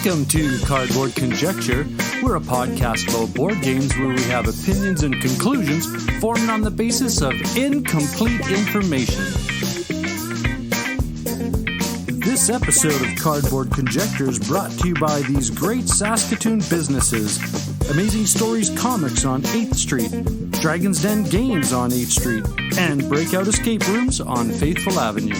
Welcome to Cardboard Conjecture. We're a podcast about board games where we have opinions and conclusions formed on the basis of incomplete information. This episode of Cardboard Conjecture is brought to you by these great Saskatoon businesses: Amazing Stories Comics on 8th Street, Dragon's Den Games on 8th Street, and Breakout Escape Rooms on Faithful Avenue.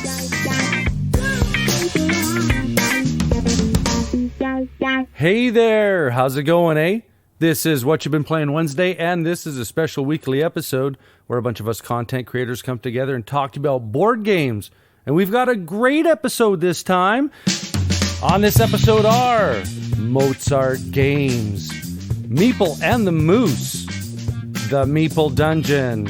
Hey there, how's it going, eh? This is Whatcha Been Playing Wednesday, and this is a special weekly episode where a bunch of us content creators come together and talk about board games. And we've got a great episode this time. On this episode are Mozart Games, Meeple and the Moose, The Meeple Dungeon,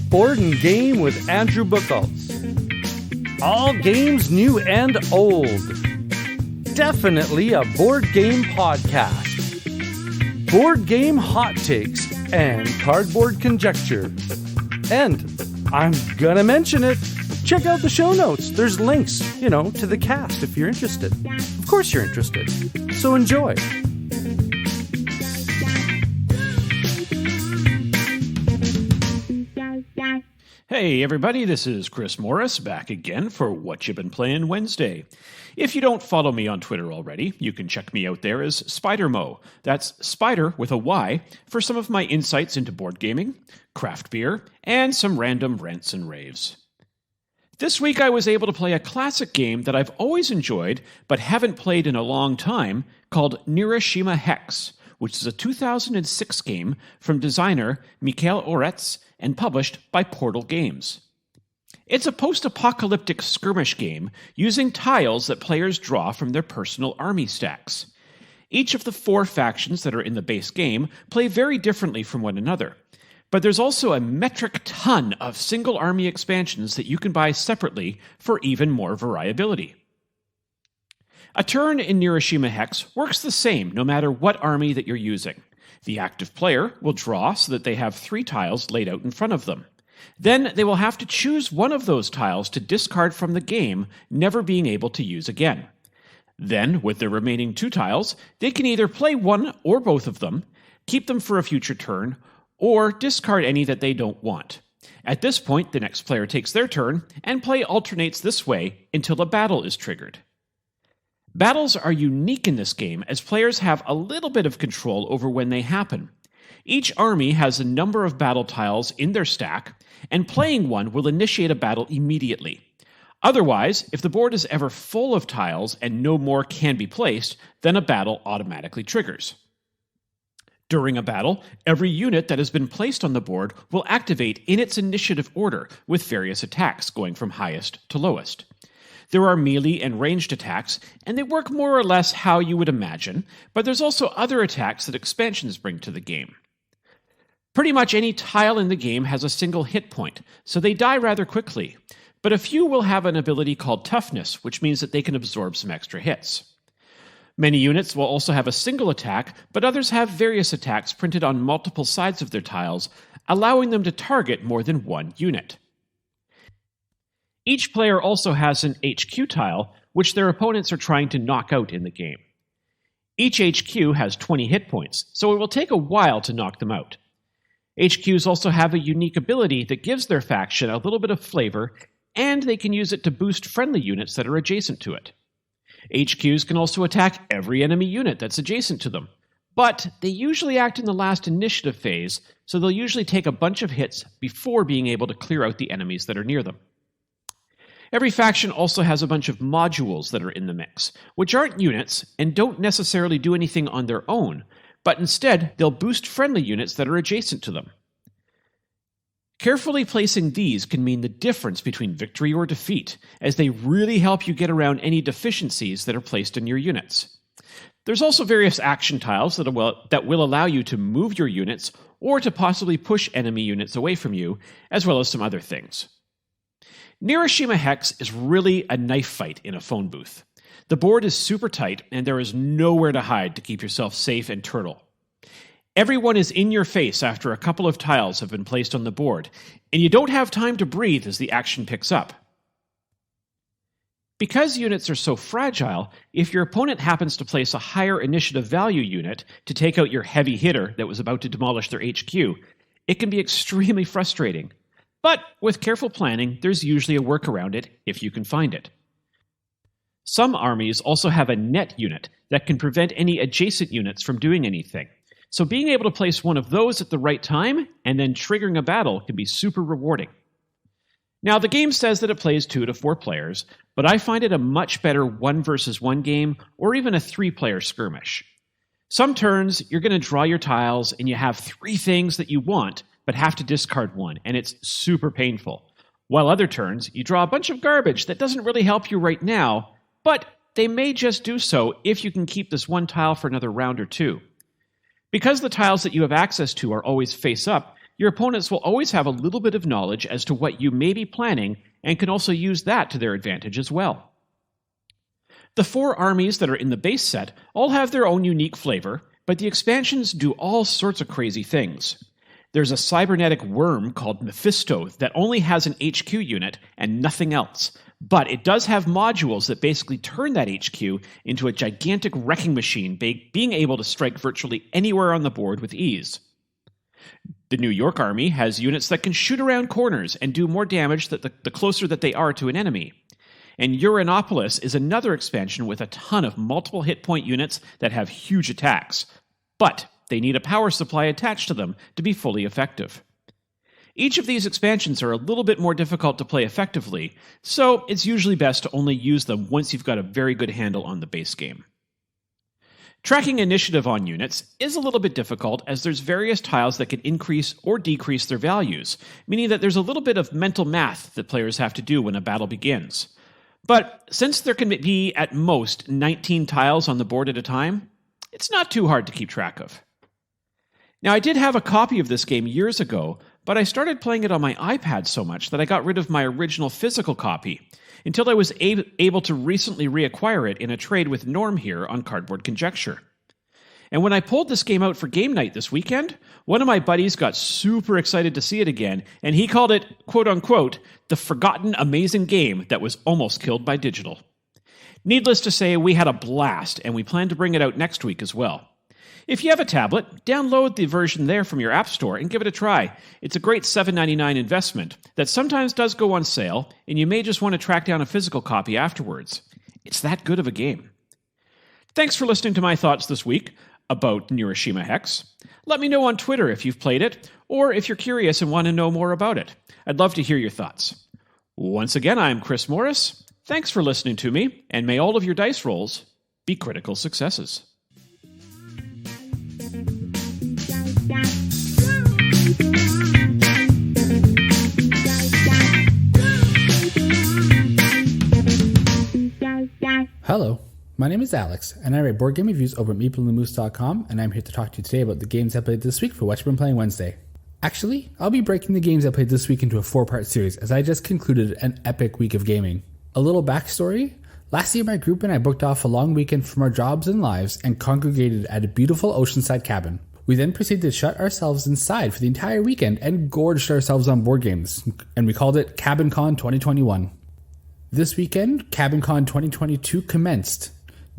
Board and Game with Andrew Bucholtz, All Games New and Old, Definitely a Board Game Podcast, Board Game Hot Takes, and Cardboard Conjecture. And I'm gonna mention it. Check out the show notes. There's links, to the cast if you're interested. Of course you're interested. So enjoy. Hey everybody, this is Chris Morris back again for Whatcha Been Playing Wednesday. If you don't follow me on Twitter already, you can check me out there as Spider Moe. That's Spider with a Y, for some of my insights into board gaming, craft beer, and some random rants and raves. This week I was able to play a classic game that I've always enjoyed but haven't played in a long time called Nirishima Hex, which is a 2006 game from designer Michael Oretz and published by Portal Games. It's a post-apocalyptic skirmish game using tiles that players draw from their personal army stacks. Each of the 4 factions that are in the base game play very differently from one another, but there's also a metric ton of single army expansions that you can buy separately for even more variability. A turn in Nirishima Hex works the same no matter what army that you're using. The active player will draw so that they have 3 tiles laid out in front of them. Then they will have to choose one of those tiles to discard from the game, never being able to use again. Then, with their remaining 2 tiles, they can either play one or both of them, keep them for a future turn, or discard any that they don't want. At this point, the next player takes their turn, and play alternates this way until a battle is triggered. Battles are unique in this game as players have a little bit of control over when they happen. Each army has a number of battle tiles in their stack, and playing one will initiate a battle immediately. Otherwise, if the board is ever full of tiles and no more can be placed, then a battle automatically triggers. During a battle, every unit that has been placed on the board will activate in its initiative order, with various attacks going from highest to lowest. There are melee and ranged attacks, and they work more or less how you would imagine, but there's also other attacks that expansions bring to the game. Pretty much any tile in the game has a single hit point, so they die rather quickly, but a few will have an ability called Toughness, which means that they can absorb some extra hits. Many units will also have a single attack, but others have various attacks printed on multiple sides of their tiles, allowing them to target more than one unit. Each player also has an HQ tile, which their opponents are trying to knock out in the game. Each HQ has 20 hit points, so it will take a while to knock them out. HQs also have a unique ability that gives their faction a little bit of flavor, and they can use it to boost friendly units that are adjacent to it. HQs can also attack every enemy unit that's adjacent to them, but they usually act in the last initiative phase, so they'll usually take a bunch of hits before being able to clear out the enemies that are near them. Every faction also has a bunch of modules that are in the mix, which aren't units and don't necessarily do anything on their own, but instead they'll boost friendly units that are adjacent to them. Carefully placing these can mean the difference between victory or defeat, as they really help you get around any deficiencies that are placed in your units. There's also various action tiles that will allow you to move your units or to possibly push enemy units away from you, as well as some other things. Nirishima Hex is really a knife fight in a phone booth. The board is super tight, and there is nowhere to hide to keep yourself safe and turtle. Everyone is in your face after a couple of tiles have been placed on the board, and you don't have time to breathe as the action picks up. Because units are so fragile, if your opponent happens to place a higher initiative value unit to take out your heavy hitter that was about to demolish their HQ, it can be extremely frustrating. But with careful planning, there's usually a work around it if you can find it. Some armies also have a net unit that can prevent any adjacent units from doing anything. So being able to place one of those at the right time and then triggering a battle can be super rewarding. Now, the game says that it plays 2 to 4 players, but I find it a much better 1 versus 1 game or even a 3-player skirmish. Some turns, you're going to draw your tiles and you have 3 things that you want, but have to discard 1, and it's super painful. While other turns, you draw a bunch of garbage that doesn't really help you right now, but they may just do so if you can keep this 1 tile for another round or 2. Because the tiles that you have access to are always face up, your opponents will always have a little bit of knowledge as to what you may be planning and can also use that to their advantage as well. The 4 armies that are in the base set all have their own unique flavor, but the expansions do all sorts of crazy things. There's a cybernetic worm called Mephisto that only has an HQ unit and nothing else, but it does have modules that basically turn that HQ into a gigantic wrecking machine, being able to strike virtually anywhere on the board with ease. The New York Army has units that can shoot around corners and do more damage the closer that they are to an enemy. And Uranopolis is another expansion with a ton of multiple hit point units that have huge attacks, but they need a power supply attached to them to be fully effective. Each of these expansions are a little bit more difficult to play effectively, so it's usually best to only use them once you've got a very good handle on the base game. Tracking initiative on units is a little bit difficult as there's various tiles that can increase or decrease their values, meaning that there's a little bit of mental math that players have to do when a battle begins. But since there can be at most 19 tiles on the board at a time, it's not too hard to keep track of. Now, I did have a copy of this game years ago, but I started playing it on my iPad so much that I got rid of my original physical copy, until I was able to recently reacquire it in a trade with Norm here on Cardboard Conjecture. And when I pulled this game out for game night this weekend, one of my buddies got super excited to see it again, and he called it, quote-unquote, the forgotten amazing game that was almost killed by digital. Needless to say, we had a blast, and we plan to bring it out next week as well. If you have a tablet, download the version there from your app store and give it a try. It's a great $7.99 investment that sometimes does go on sale, and you may just want to track down a physical copy afterwards. It's that good of a game. Thanks for listening to my thoughts this week about Neuroshima Hex. Let me know on Twitter if you've played it, or if you're curious and want to know more about it. I'd love to hear your thoughts. Once again, I'm Chris Morris. Thanks for listening to me, and may all of your dice rolls be critical successes. Hello, my name is Alex, and I write board game reviews over at meepleandthemoose.com, and I'm here to talk to you today about the games I played this week for Whatcha Been Playing Wednesday. Actually, I'll be breaking the games I played this week into a 4-part series, as I just concluded an epic week of gaming. A little backstory: last year my group and I booked off a long weekend from our jobs and lives and congregated at a beautiful oceanside cabin. We then proceeded to shut ourselves inside for the entire weekend and gorged ourselves on board games, and we called it CabinCon 2021. This weekend, CabinCon 2022 commenced.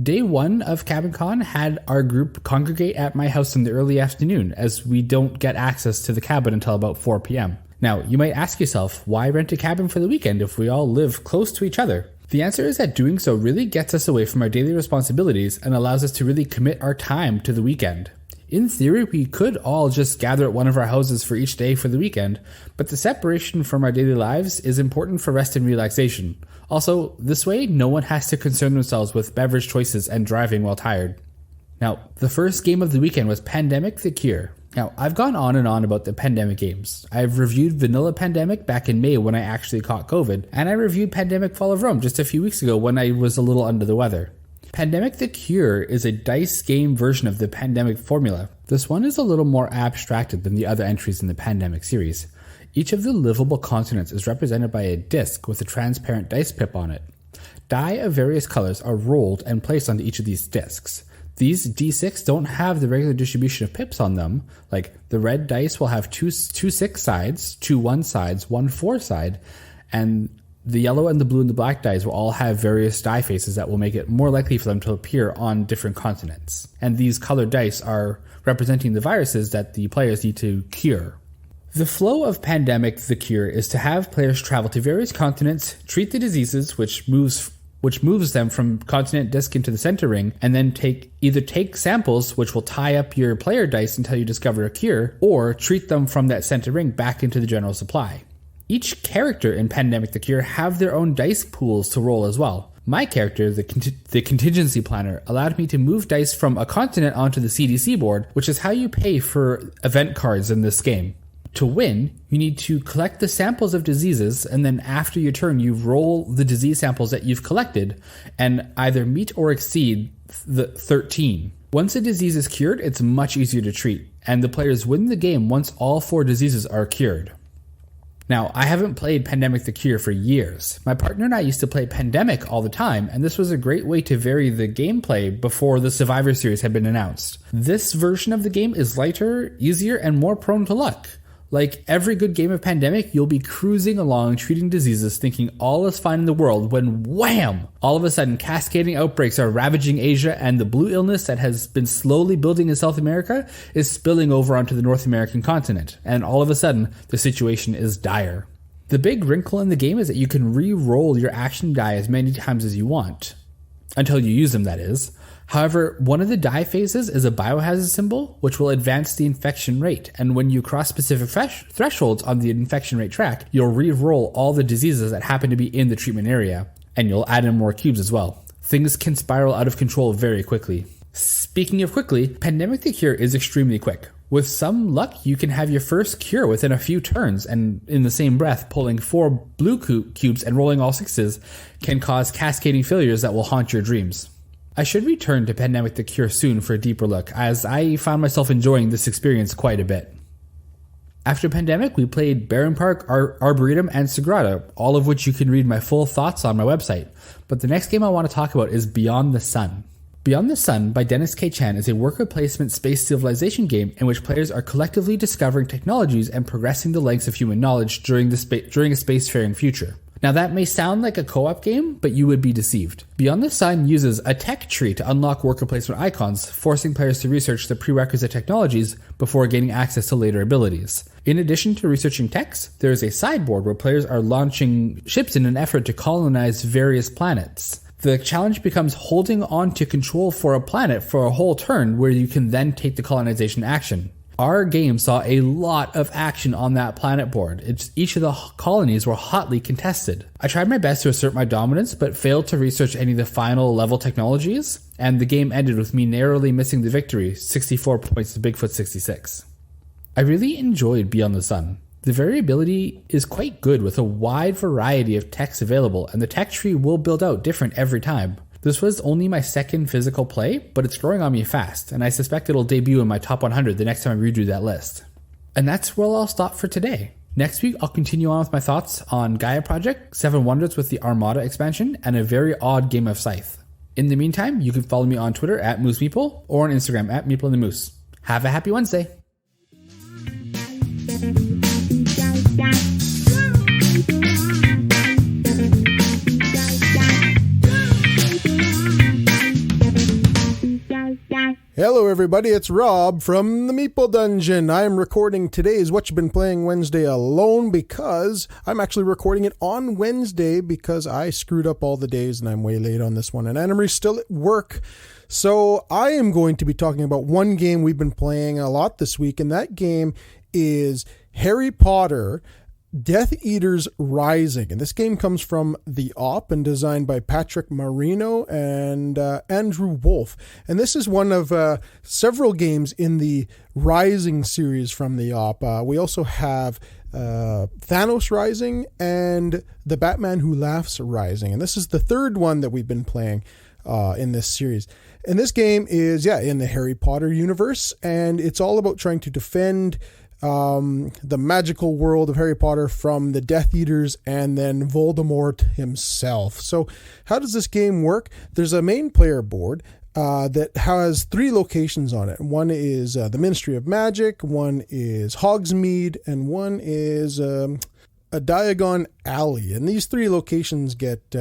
Day 1 of CabinCon had our group congregate at my house in the early afternoon, as we don't get access to the cabin until about 4 p.m. Now, you might ask yourself, why rent a cabin for the weekend if we all live close to each other? The answer is that doing so really gets us away from our daily responsibilities and allows us to really commit our time to the weekend. In theory, we could all just gather at one of our houses for each day for the weekend, but the separation from our daily lives is important for rest and relaxation. Also, this way, no one has to concern themselves with beverage choices and driving while tired. Now, the first game of the weekend was Pandemic: The Cure. Now, I've gone on and on about the Pandemic games. I've reviewed Vanilla Pandemic back in May when I actually caught COVID, and I reviewed Pandemic: Fall of Rome just a few weeks ago when I was a little under the weather. Pandemic: The Cure is a dice game version of the Pandemic formula. This one is a little more abstracted than the other entries in the Pandemic series. Each of the livable continents is represented by a disc with a transparent dice pip on it. Die of various colors are rolled and placed onto each of these discs. These D6 don't have the regular distribution of pips on them. Like, the red dice will have two 6 sides, 2 1 sides, 1 4 side, and The yellow and the blue and the black dice will all have various die faces that will make it more likely for them to appear on different continents. And these colored dice are representing the viruses that the players need to cure. The flow of Pandemic the Cure is to have players travel to various continents, treat the diseases, which moves them from continent disc into the center ring, and then either take samples, which will tie up your player dice until you discover a cure, or treat them from that center ring back into the general supply. Each character in Pandemic the Cure have their own dice pools to roll as well. My character, the contingency planner, allowed me to move dice from a continent onto the CDC board, which is how you pay for event cards in this game. To win, you need to collect the samples of diseases, and then after your turn, you roll the disease samples that you've collected and either meet or exceed the 13. Once a disease is cured, it's much easier to treat, and the players win the game once all 4 diseases are cured. Now, I haven't played Pandemic the Cure for years. My partner and I used to play Pandemic all the time, and this was a great way to vary the gameplay before the Survivor series had been announced. This version of the game is lighter, easier, and more prone to luck. Like every good game of Pandemic, you'll be cruising along treating diseases thinking all is fine in the world when wham! All of a sudden cascading outbreaks are ravaging Asia, and the blue illness that has been slowly building in South America is spilling over onto the North American continent, and all of a sudden the situation is dire. The big wrinkle in the game is that you can re-roll your action die as many times as you want. Until you use them, that is. However, one of the die phases is a biohazard symbol, which will advance the infection rate, and when you cross specific thresholds on the infection rate track, you'll re-roll all the diseases that happen to be in the treatment area, and you'll add in more cubes as well. Things can spiral out of control very quickly. Speaking of quickly, Pandemic the Cure is extremely quick. With some luck, you can have your first cure within a few turns, and in the same breath, pulling 4 blue cubes and rolling all 6s can cause cascading failures that will haunt your dreams. I should return to Pandemic the Cure soon for a deeper look, as I found myself enjoying this experience quite a bit. After Pandemic, we played Barren Park, Arboretum, and Sagrada, all of which you can read my full thoughts on my website. But the next game I want to talk about is Beyond the Sun. Beyond the Sun by Dennis K. Chan is a worker placement space civilization game in which players are collectively discovering technologies and progressing the lengths of human knowledge during a spacefaring future. Now that may sound like a co-op game, but you would be deceived. Beyond the Sun uses a tech tree to unlock worker placement icons, forcing players to research the prerequisite technologies before gaining access to later abilities. In addition to researching techs, there is a sideboard where players are launching ships in an effort to colonize various planets. The challenge becomes holding on to control for a planet for a whole turn, where you can then take the colonization action. Our game saw a lot of action on that planet board. Each of the colonies were hotly contested. I tried my best to assert my dominance, but failed to research any of the final level technologies, and the game ended with me narrowly missing the victory, 64 points to Bigfoot 66. I really enjoyed Beyond the Sun. The variability is quite good with a wide variety of techs available, and the tech tree will build out different every time. This was only my second physical play, but it's growing on me fast, and I suspect it'll debut in my top 100 the next time I redo that list. And that's where I'll stop for today. Next week, I'll continue on with my thoughts on Gaia Project, 7 Wonders with the Armada expansion, and a very odd game of Scythe. In the meantime, you can follow me on Twitter at Meeple or on Instagram at Meeple and the Moose. Have a happy Wednesday. Hello everybody, it's Robb from the Meeple Dungeon. I am recording today's Whatcha Been Playing Wednesday alone because I'm actually recording it on Wednesday because I screwed up all the days and I'm way late on this one and Anna-Marie's still at work. So I am going to be talking about one game we've been playing a lot this week, and that game is Harry Potter Death Eaters Rising. And this game comes from The Op and designed by Patrick Marino and Andrew Wolf. And this is one of several games in the Rising series from The Op. We also have Thanos Rising and The Batman Who Laughs Rising. And this is the third one that we've been playing in this series. And this game is, in the Harry Potter universe. And it's all about trying to defend the magical world of Harry Potter from the Death Eaters and then Voldemort himself. So how does this game work? There's a main player board that has 3 locations on it. One is the Ministry of Magic, one is Hogsmeade, and one is a Diagon Alley. And these 3 locations get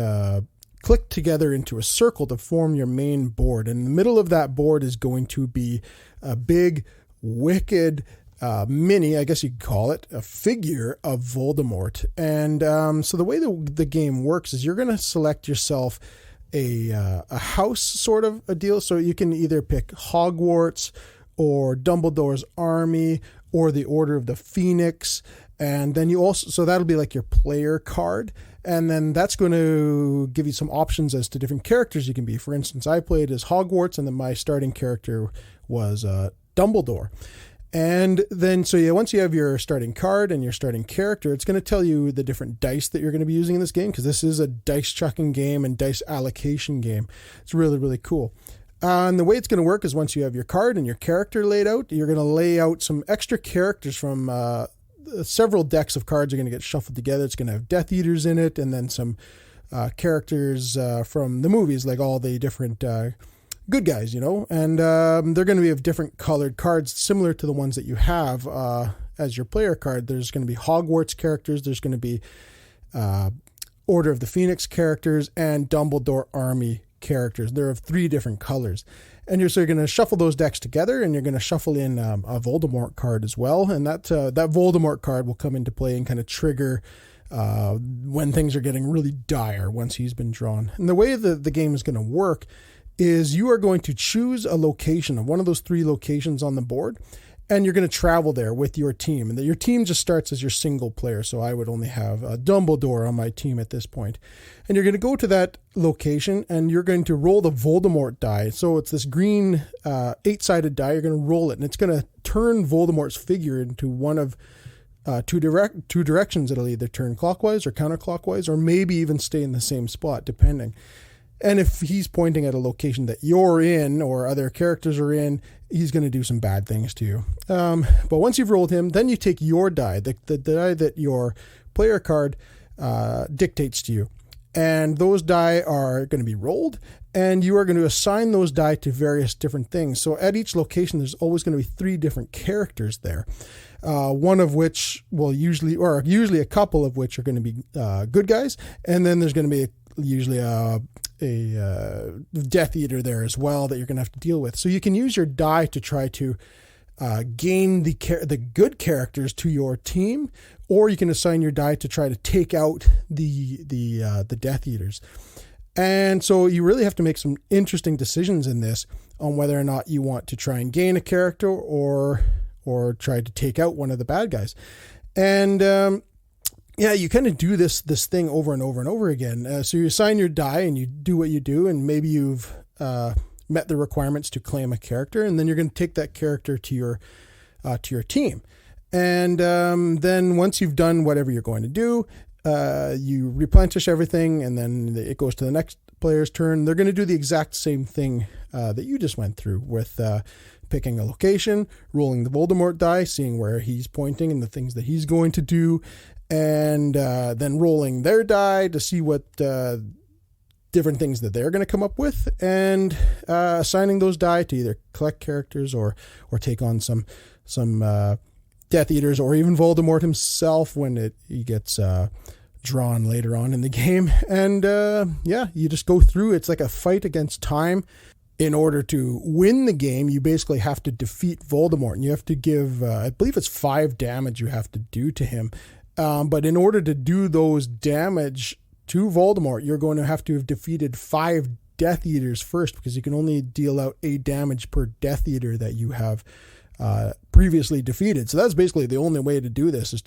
clicked together into a circle to form your main board. And in the middle of that board is going to be a big, wicked mini, I guess you could call it, a figure of Voldemort. And so the way the game works is you're going to select yourself a house sort of a deal. So you can either pick Hogwarts or Dumbledore's Army or the Order of the Phoenix. And then you also, so that'll be like your player card. And then that's going to give you some options as to different characters you can be. For instance, I played as Hogwarts, and then my starting character was Dumbledore. And then, so yeah, once you have your starting card and your starting character, it's going to tell you the different dice that you're going to be using in this game, because this is a dice chucking game and dice allocation game. It's really, really cool. And the way it's going to work is once you have your card and your character laid out, you're going to lay out some extra characters from several decks of cards are going to get shuffled together. It's going to have Death Eaters in it, and then some characters from the movies, like all the different good guys, you know, and they're going to be of different colored cards similar to the ones that you have as your player card. There's going to be Hogwarts characters, there's going to be Order of the Phoenix characters, and Dumbledore Army characters. They're of 3 different colors. And you're going to shuffle those decks together, and you're going to shuffle in a Voldemort card as well. And that Voldemort card will come into play and kind of trigger when things are getting really dire once he's been drawn. And the way the game is going to work is you are going to choose a location of one of those 3 locations on the board, and you're going to travel there with your team. And your team just starts as your single player. So I would only have Dumbledore on my team at this point. And you're going to go to that location, and you're going to roll the Voldemort die. So it's this green 8-sided die. You're going to roll it, and it's going to turn Voldemort's figure into one of two directions. It'll either turn clockwise or counterclockwise, or maybe even stay in the same spot, depending. And if he's pointing at a location that you're in or other characters are in, he's going to do some bad things to you. But once you've rolled him, then you take your die, the die that your player card dictates to you. And those die are going to be rolled, and you are going to assign those die to various different things. So at each location, there's always going to be 3 different characters there. One of which will usually a couple of which are going to be good guys. And then there's going to be usually a Death Eater there as well that you're going to have to deal with. So you can use your die to try to gain the good characters to your team, or you can assign your die to try to take out the Death Eaters. And so you really have to make some interesting decisions in this on whether or not you want to try and gain a character or try to take out one of the bad guys. And yeah, you kind of do this thing over and over and over again. So you assign your die and you do what you do, and maybe you've met the requirements to claim a character, and then you're going to take that character to your team. And then once you've done whatever you're going to do, you replenish everything, and then it goes to the next player's turn. They're going to do the exact same thing that you just went through with picking a location, rolling the Voldemort die, seeing where he's pointing and the things that he's going to do, and then rolling their die to see what different things that they're going to come up with, and assigning those die to either collect characters or take on some Death Eaters, or even Voldemort himself when he gets drawn later on in the game. And yeah, you just go through. It's like a fight against time. In order to win the game, you basically have to defeat Voldemort, and you have to give, I believe it's 5 damage you have to do to him. But in order to do those damage to Voldemort, you're going to have to have defeated 5 Death Eaters first, because you can only deal out 8 damage per Death Eater that you have previously defeated. So that's basically the only way to do this, is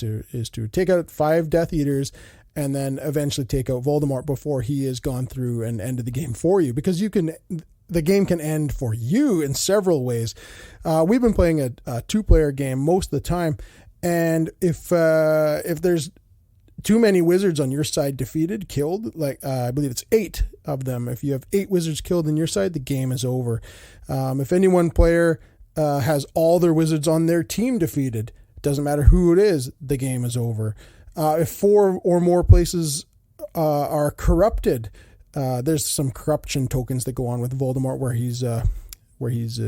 to take out 5 Death Eaters and then eventually take out Voldemort before he has gone through and ended the game for you, because the game can end for you in several ways. We've been playing a 2-player game most of the time, and if there's too many wizards on your side defeated, killed, like I believe it's 8 of them. If you have 8 wizards killed on your side, the game is over. If any one player has all their wizards on their team defeated, it doesn't matter who it is, the game is over. If 4 or more places are corrupted, there's some corruption tokens that go on with Voldemort where he's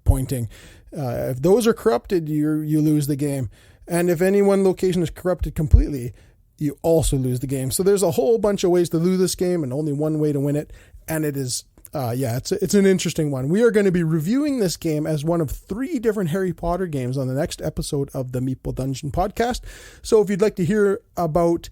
pointing. If those are corrupted, you lose the game. And if any one location is corrupted completely, you also lose the game. So there's a whole bunch of ways to lose this game and only one way to win it. And it is, it's an interesting one. We are going to be reviewing this game as one of 3 different Harry Potter games on the next episode of the Meeple Dungeon podcast. So if you'd like to hear about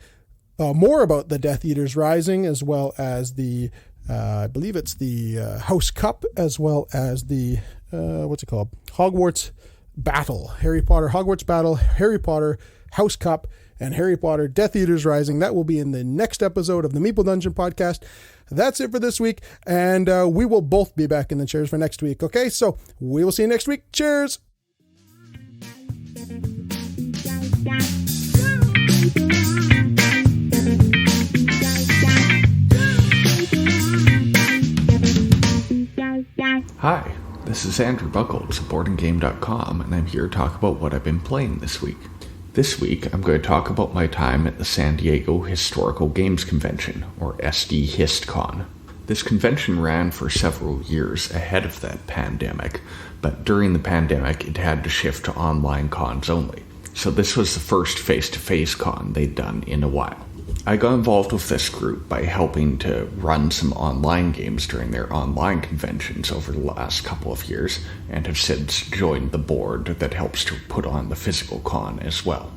more about the Death Eaters Rising, as well as the, I believe it's the House Cup, as well as the, Hogwarts Battle, Harry Potter Hogwarts Battle, Harry Potter House Cup, and Harry Potter Death Eaters Rising. That will be in the next episode of the Meeple Dungeon podcast. That's it for this week, and we will both be back in the chairs for next week. Okay, so we will see you next week. Cheers! Hi, this is Andrew Bucholtz of BoardingGame.com, and I'm here to talk about what I've been playing this week. This week, I'm going to talk about my time at the San Diego Historical Games Convention, or SD HistCon. This convention ran for several years ahead of that pandemic, but during the pandemic, it had to shift to online cons only. So this was the first face-to-face con they'd done in a while. I got involved with this group by helping to run some online games during their online conventions over the last couple of years, and have since joined the board that helps to put on the physical con as well.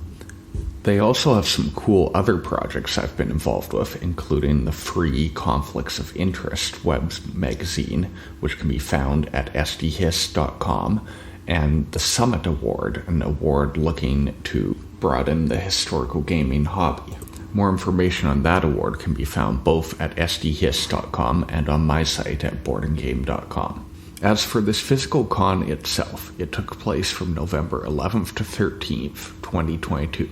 They also have some cool other projects I've been involved with, including the free Conflicts of Interest web magazine, which can be found at sdhist.com, and the Summit Award, an award looking to broaden the historical gaming hobby. More information on that award can be found both at sdhist.com and on my site at boardinggame.com. As for this physical con itself, it took place from November 11th to 13th, 2022.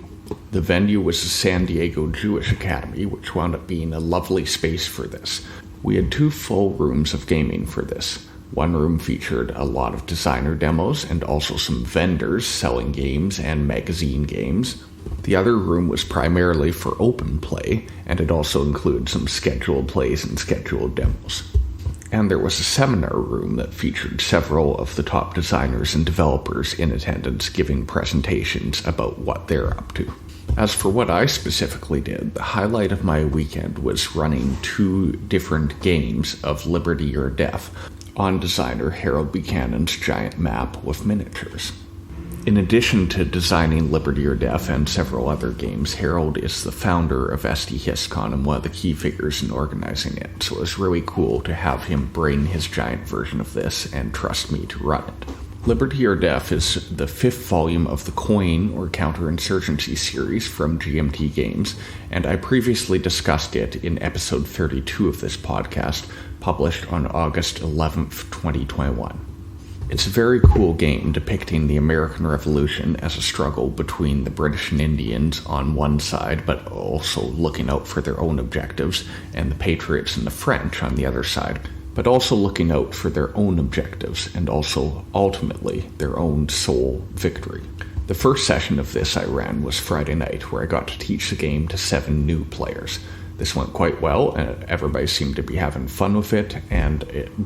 The venue was the San Diego Jewish Academy, which wound up being a lovely space for this. We had 2 full rooms of gaming for this. One room featured a lot of designer demos and also some vendors selling games and magazine games. The other room was primarily for open play, and it also included some scheduled plays and scheduled demos. And there was a seminar room that featured several of the top designers and developers in attendance giving presentations about what they're up to. As for what I specifically did, the highlight of my weekend was running 2 different games of Liberty or Death on designer Harold Buchanan's giant map with miniatures. In addition to designing Liberty or Death and several other games, Harold is the founder of SD HistCon and one of the key figures in organizing it, so it was really cool to have him bring his giant version of this and trust me to run it. Liberty or Death is the 5th volume of the Coin or Counterinsurgency series from GMT Games, and I previously discussed it in episode 32 of this podcast, published on August 11th, 2021. It's a very cool game depicting the American Revolution as a struggle between the British and Indians on one side, but also looking out for their own objectives, and the Patriots and the French on the other side, but also looking out for their own objectives and also, ultimately, their own sole victory. The first session of this I ran was Friday night, where I got to teach the game to 7 new players. This went quite well, and everybody seemed to be having fun with it, and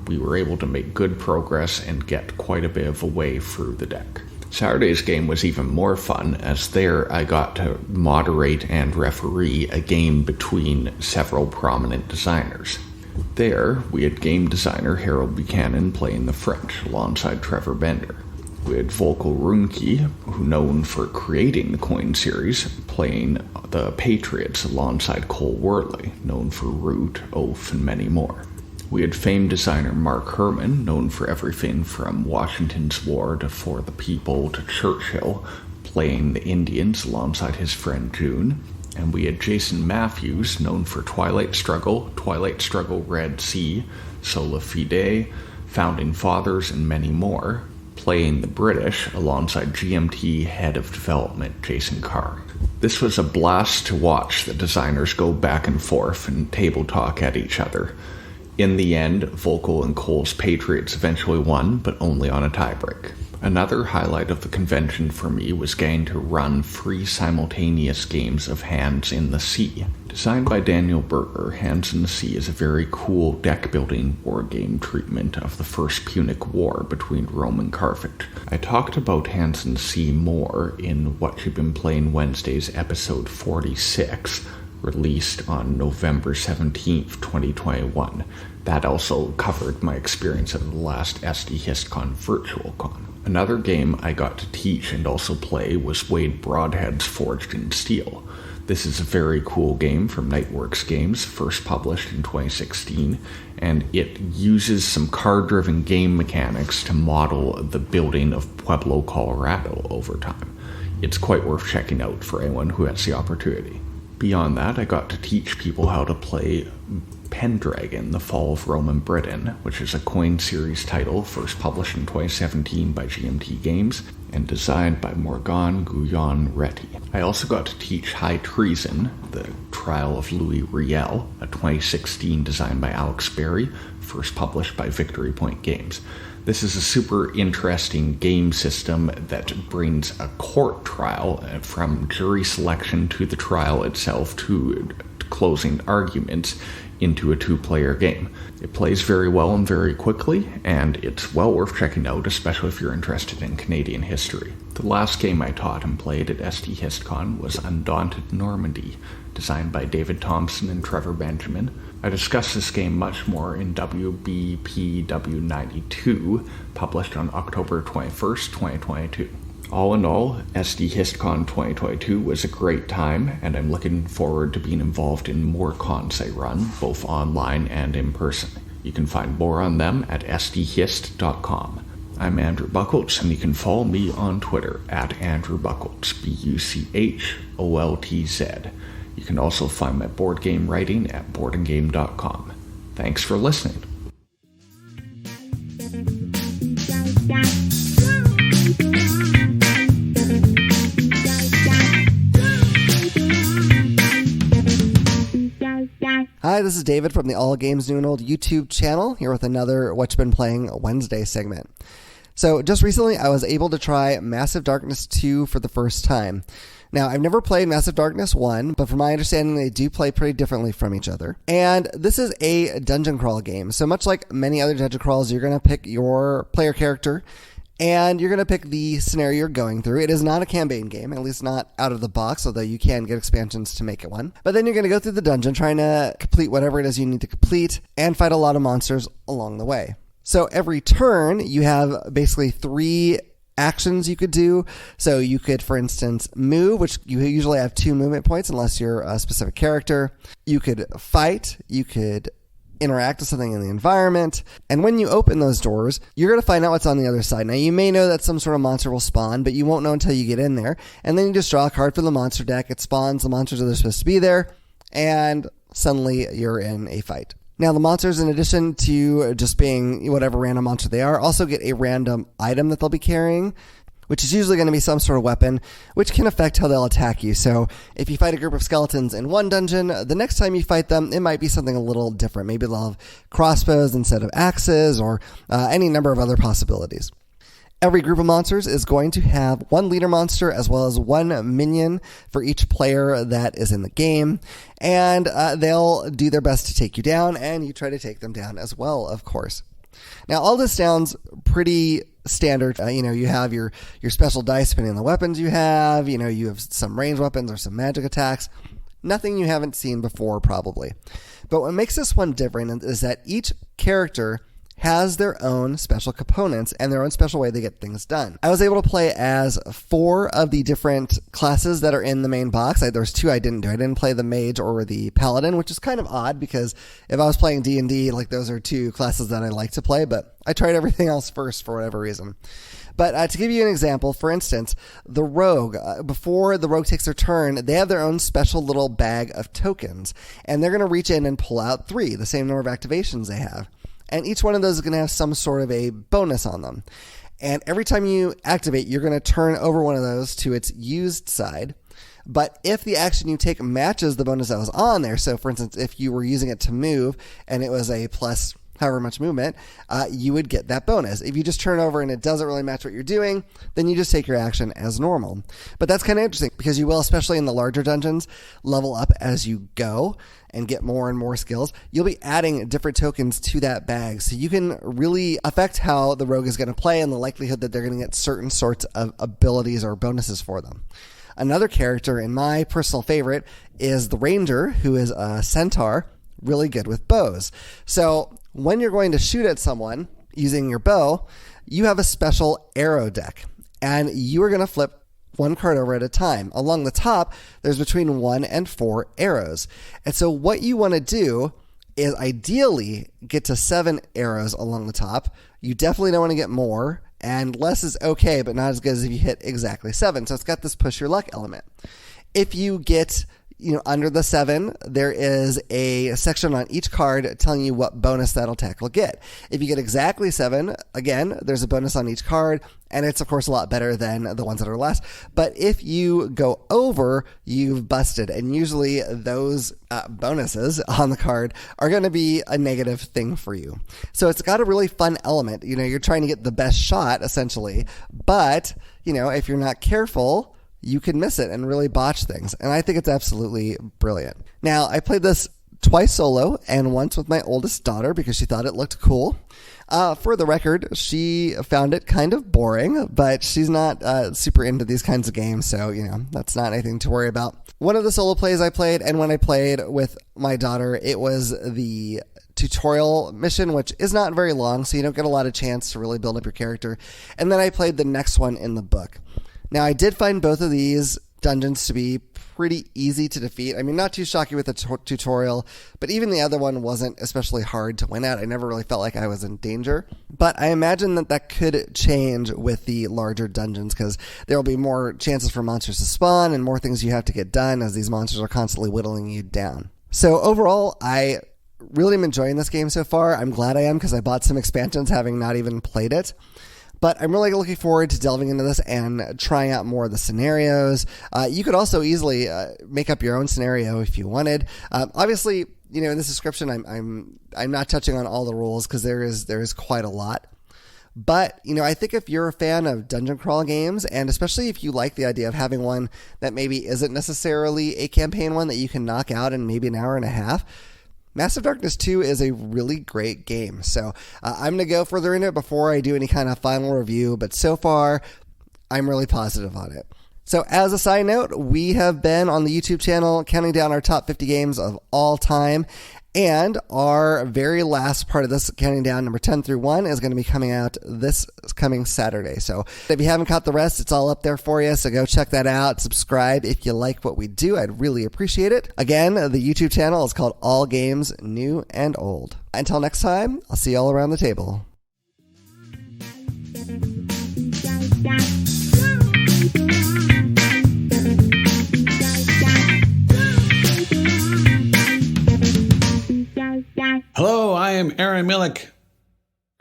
we were able to make good progress and get quite a bit of a way through the deck. Saturday's game was even more fun, as there I got to moderate and referee a game between several prominent designers. There, we had game designer Harold Buchanan playing the French alongside Trevor Bender. We had Volko Ruhnke, who known for creating the Coin series, playing the Patriots alongside Cole Worley, known for Root, Oath, and many more. We had famed designer Mark Herman, known for everything from Washington's War to For the People to Churchill, playing the Indians alongside his friend June. And we had Jayson Matthews, known for Twilight Struggle Red Sea, Sola Fide, Founding Fathers, and many more, playing the British alongside GMT Head of Development Jason Carr. This was a blast to watch the designers go back and forth and table talk at each other. In the end, Volko and Cole's Patriots eventually won, but only on a tiebreak. Another highlight of the convention for me was getting to run free simultaneous games of Hands in the Sea. Designed by Daniel Berger, Hands in the Sea is a very cool deck-building board game treatment of the First Punic War between Rome and Carthage. I talked about Hands in the Sea more in Whatcha Been Playing Wednesday's episode 46, released on November 17th, 2021. That also covered my experience at the last SD HistCon Virtual Con. Another game I got to teach and also play was Wade Broadhead's Forged in Steel. This is a very cool game from Nightworks Games, first published in 2016, and it uses some card-driven game mechanics to model the building of Pueblo, Colorado over time. It's quite worth checking out for anyone who has the opportunity. Beyond that, I got to teach people how to play Pendragon, The Fall of Rome and Britain, which is a coin series title first published in 2017 by GMT Games and designed by Morgan Guyon-Reti. I also got to teach High Treason, The Trial of Louis Riel, a 2016 design by Alex Berry, first published by Victory Point Games. This is a super interesting game system that brings a court trial from jury selection to the trial itself to closing arguments into a two-player game. It plays very well and very quickly, and it's well worth checking out, especially if you're interested in Canadian history. The last game I taught and played at SD HistCon was Undaunted Normandy, designed by David Thompson and Trevor Benjamin. I discussed this game much more in WBPW 92, published on October 21st, 2022. All in all, SD HistCon 2022 was a great time, and I'm looking forward to being involved in more cons I run, both online and in person. You can find more on them at sdhist.com. I'm Andrew Bucholtz, and you can follow me on Twitter at Andrew Bucholtz, BUCHOLTZ. You can also find my board game writing at boardandgame.com. Thanks for listening. Hi, this is David from the All Games New and Old YouTube channel, here with another Whatcha Been Playing Wednesday segment. So, just recently I was able to try Massive Darkness 2 for the first time. Now, I've never played Massive Darkness 1, but from my understanding, they do play pretty differently from each other. And this is a dungeon crawl game. So much like many other dungeon crawls, you're going to pick your player character, and you're going to pick the scenario you're going through. It is not a campaign game, at least not out of the box, although you can get expansions to make it one. But then you're going to go through the dungeon trying to complete whatever it is you need to complete and fight a lot of monsters along the way. So every turn, you have basically 3 actions you could do. So you could, for instance, move, which you usually have 2 movement points unless you're a specific character. You could fight. You could interact with something in the environment. And when you open those doors, you're going to find out what's on the other side. Now, you may know that some sort of monster will spawn, but you won't know until you get in there. And then you just draw a card from the monster deck. It spawns the monsters that are supposed to be there, and suddenly you're in a fight. Now, the monsters, in addition to just being whatever random monster they are, also get a random item that they'll be carrying, which is usually going to be some sort of weapon, which can affect how they'll attack you. So if you fight a group of skeletons in one dungeon, the next time you fight them, it might be something a little different. Maybe they'll have crossbows instead of axes, or any number of other possibilities. Every group of monsters is going to have 1 leader monster as well as 1 minion for each player that is in the game. And they'll do their best to take you down, and you try to take them down as well, of course. Now, all this sounds pretty standard. You have your special dice depending on the weapons you have. You have some ranged weapons or some magic attacks. Nothing you haven't seen before, probably. But what makes this one different is that each character has their own special components and their own special way they get things done. I was able to play as 4 of the different classes that are in the main box. There's 2 I didn't do. I didn't play the mage or the paladin, which is kind of odd because if I was playing D&D, those are 2 classes that I like to play, but I tried everything else first for whatever reason. But to give you an example, for instance, the rogue, before the rogue takes their turn, they have their own special little bag of tokens, and they're going to reach in and pull out 3, the same number of activations they have. And each one of those is going to have some sort of a bonus on them. And every time you activate, you're going to turn over one of those to its used side. But if the action you take matches the bonus that was on there, so for instance, if you were using it to move and it was a plus however much movement, you would get that bonus. If you just turn over and it doesn't really match what you're doing, then you just take your action as normal. But that's kind of interesting because you will, especially in the larger dungeons, level up as you go and get more and more skills. You'll be adding different tokens to that bag, so you can really affect how the rogue is going to play and the likelihood that they're going to get certain sorts of abilities or bonuses for them. Another character, and my personal favorite, is the ranger, who is a centaur, really good with bows. So when you're going to shoot at someone using your bow, you have a special arrow deck, and you are going to flip one card over at a time. Along the top, there's between 1 and 4 arrows. And so what you want to do is ideally get to 7 arrows along the top. You definitely don't want to get more, and less is okay, but not as good as if you hit exactly 7. So it's got this push your luck element. If you get under the 7, there is a section on each card telling you what bonus that attack will get. If you get exactly 7, again, there's a bonus on each card, and it's, of course, a lot better than the ones that are less. But if you go over, you've busted, and usually those bonuses on the card are going to be a negative thing for you. So it's got a really fun element. You're trying to get the best shot, essentially, but, if you're not careful, you can miss it and really botch things. And I think it's absolutely brilliant. Now, I played this twice solo and once with my oldest daughter because she thought it looked cool. For the record, she found it kind of boring, but she's not super into these kinds of games, so, that's not anything to worry about. One of the solo plays I played, and when I played with my daughter, it was the tutorial mission, which is not very long, so you don't get a lot of chance to really build up your character. And then I played the next one in the book. Now, I did find both of these dungeons to be pretty easy to defeat. I mean, not too shocking with the tutorial, but even the other one wasn't especially hard to win at. I never really felt like I was in danger. But I imagine that could change with the larger dungeons because there will be more chances for monsters to spawn and more things you have to get done as these monsters are constantly whittling you down. So overall, I really am enjoying this game so far. I'm glad I am because I bought some expansions having not even played it. But I'm really looking forward to delving into this and trying out more of the scenarios. You could also easily make up your own scenario if you wanted. Obviously, in this description, I'm not touching on all the rules because there is quite a lot. But, I think if you're a fan of dungeon crawl games, and especially if you like the idea of having one that maybe isn't necessarily a campaign one that you can knock out in maybe an hour and a half, Massive Darkness 2 is a really great game. So I'm going to go further into it before I do any kind of final review, but so far, I'm really positive on it. So as a side note, we have been on the YouTube channel counting down our top 50 games of all time. And our very last part of this counting down, number 10 through 1, is going to be coming out this coming Saturday. So if you haven't caught the rest, it's all up there for you. So go check that out. Subscribe if you like what we do. I'd really appreciate it. Again, the YouTube channel is called All Games New and Old. Until next time, I'll see you all around the table. Hello, I am Aaron Millick.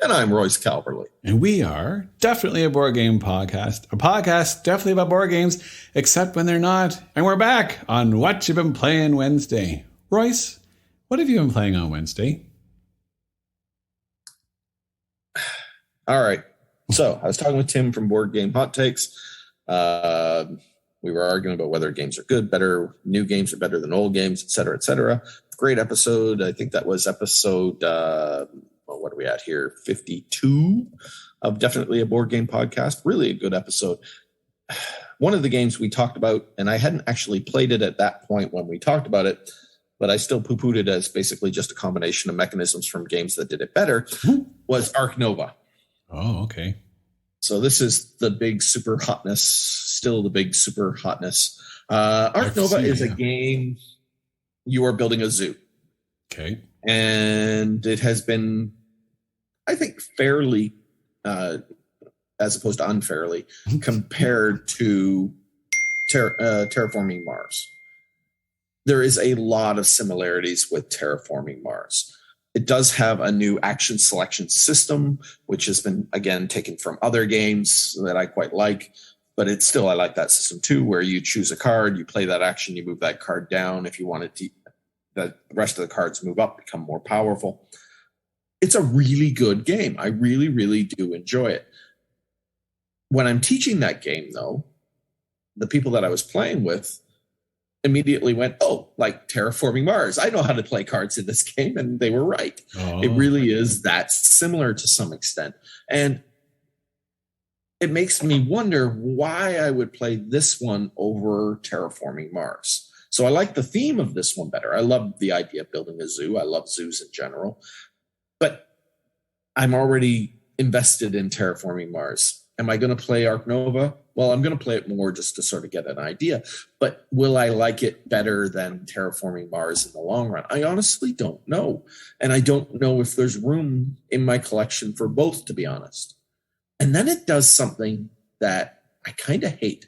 And I'm Royce Calverley. And we are definitely a board game podcast. A podcast definitely about board games, except when they're not. And we're back on Whatcha Been Playing Wednesday. Royce, what have you been playing on Wednesday? All right. So I was talking with Tim from Board Game Hot Takes. We were arguing about whether games are good, better, new games are better than old games, et cetera, et cetera. Great episode. I think that was episode, what are we at here? 52 of Definitely a Board Game Podcast. Really a good episode. One of the games we talked about, and I hadn't actually played it at that point when we talked about it, but I still poo-pooed it as basically just a combination of mechanisms from games that did it better, was Ark Nova. Oh, okay. So this is the big super hotness, still the big super hotness. Ark Nova is a game you are building a zoo. Okay. And it has been, I think, fairly, as opposed to unfairly, compared to Terraforming Mars. There is a lot of similarities with Terraforming Mars. It does have a new action selection system, which has been, again, taken from other games that I quite like. But it's still, I like that system too, where you choose a card, you play that action, you move that card down. If you want it to, the rest of the cards move up, become more powerful. it's a really good game. I really, really do enjoy it. When I'm teaching that game, though, the people that I was playing with immediately went, oh, like Terraforming Mars. I know how to play cards in this game, and they were right. Oh. It really is that similar to some extent. And it makes me wonder why I would play this one over Terraforming Mars. So I like the theme of this one better. I love the idea of building a zoo. I love zoos in general. But I'm already invested in Terraforming Mars. Am I going to play Ark Nova? Well, I'm going to play it more just to sort of get an idea. But will I like it better than Terraforming Mars in the long run? I honestly don't know. And I don't know if there's room in my collection for both, to be honest. And then it does something that I kind of hate.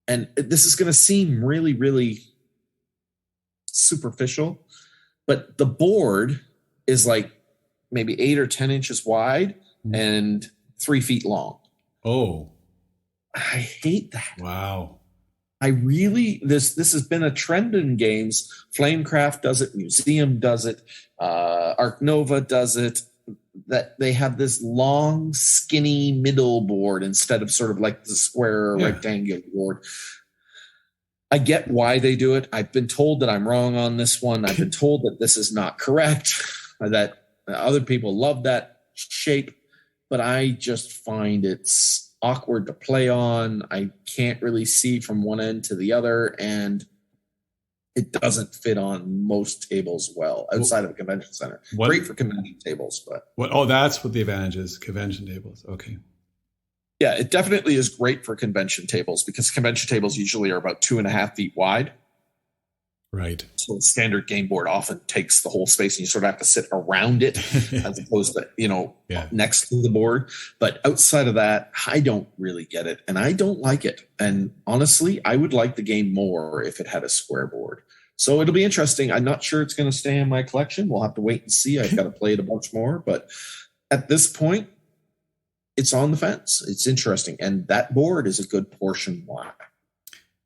And this is going to seem really, really superficial, but the board is like maybe 8 or 10 inches wide and 3 feet long. Oh, I hate that. wow. I really, this has been a trend in games. Flamecraft does it. Museum does it. Ark Nova does it. That they have this long, skinny middle board instead of sort of like the square rectangular board. I get why they do it. I've been told that I'm wrong on this one. I've been told that this is not correct, that other people love that shape, but I just find it's awkward to play on. I can't really see from one end to the other, and it doesn't fit on most tables well outside of a convention center. Great for convention tables, but that's what the advantage is. Convention tables. Okay. Yeah, it definitely is great for convention tables because convention tables usually are about 2.5 feet wide. Right. So the standard game board often takes the whole space and you sort of have to sit around it as opposed to, next to the board. But outside of that, I don't really get it and I don't like it. And honestly, I would like the game more if it had a square board. So it'll be interesting. I'm not sure it's going to stay in my collection. We'll have to wait and see. I've got to play it a bunch more. But at this point, it's on the fence. It's interesting. And that board is a good portion why.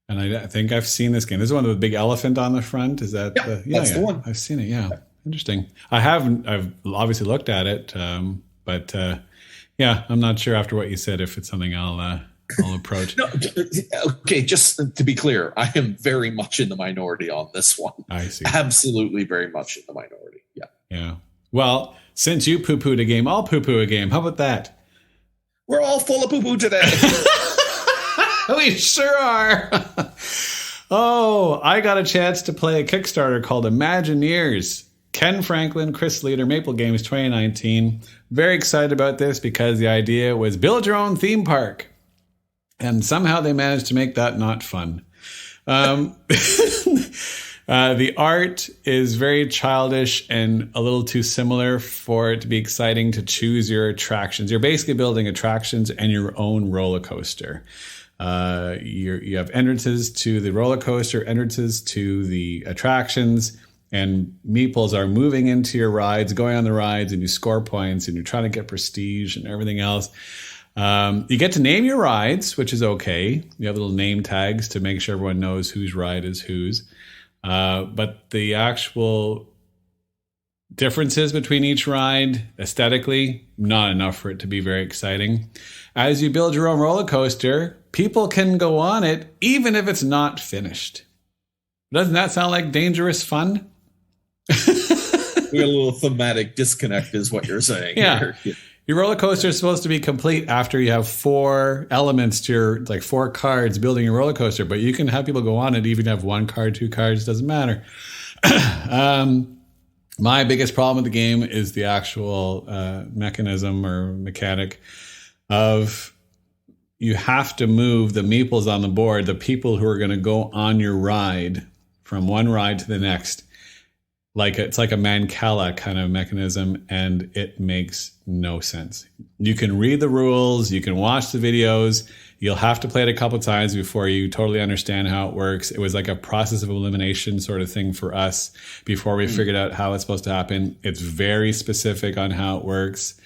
And I think I've seen this game. This is one with the big elephant on the front. Is that? That's the one. I've seen it. Yeah. Interesting. I've obviously looked at it. But I'm not sure after what you said if it's something I'll approach. No, okay, just to be clear, I am very much in the minority on this one. I see. Absolutely very much in the minority. Yeah. Yeah. Well, since you poo-pooed a game, I'll poo-poo a game. How about that? We're all full of poo-poo today. We sure are. Oh, I got a chance to play a Kickstarter called Imagineers. Ken Franklin, Chris Leader, Meeple Games 2019. Very excited about this because the idea was build your own theme park. And somehow they managed to make that not fun. The art is very childish and a little too similar for it to be exciting to choose your attractions. You're basically building attractions and your own roller coaster. You have entrances to the roller coaster, entrances to the attractions, and meeples are moving into your rides, going on the rides, and you score points, and you're trying to get prestige and everything else. You get to name your rides, which is okay. You have little name tags to make sure everyone knows whose ride is whose. But the actual differences between each ride, aesthetically, not enough for it to be very exciting. As you build your own roller coaster, people can go on it even if it's not finished. Doesn't that sound like dangerous fun? We got a little thematic disconnect is what you're saying. Yeah. Here. Your roller coaster is supposed to be complete after you have 4 elements to your, like 4 cards building your roller coaster, but you can have people go on it, even have 1 card, 2 cards, doesn't matter. My biggest problem with the game is the actual mechanism or mechanic of you have to move the meeples on the board, the people who are going to go on your ride from one ride to the next. It's like a Mancala kind of mechanism, and it makes no sense. You can read the rules, you can watch the videos, you'll have to play it a couple times before you totally understand how it works. It was like a process of elimination sort of thing for us before we figured out how it's supposed to happen. It's very specific on how it works.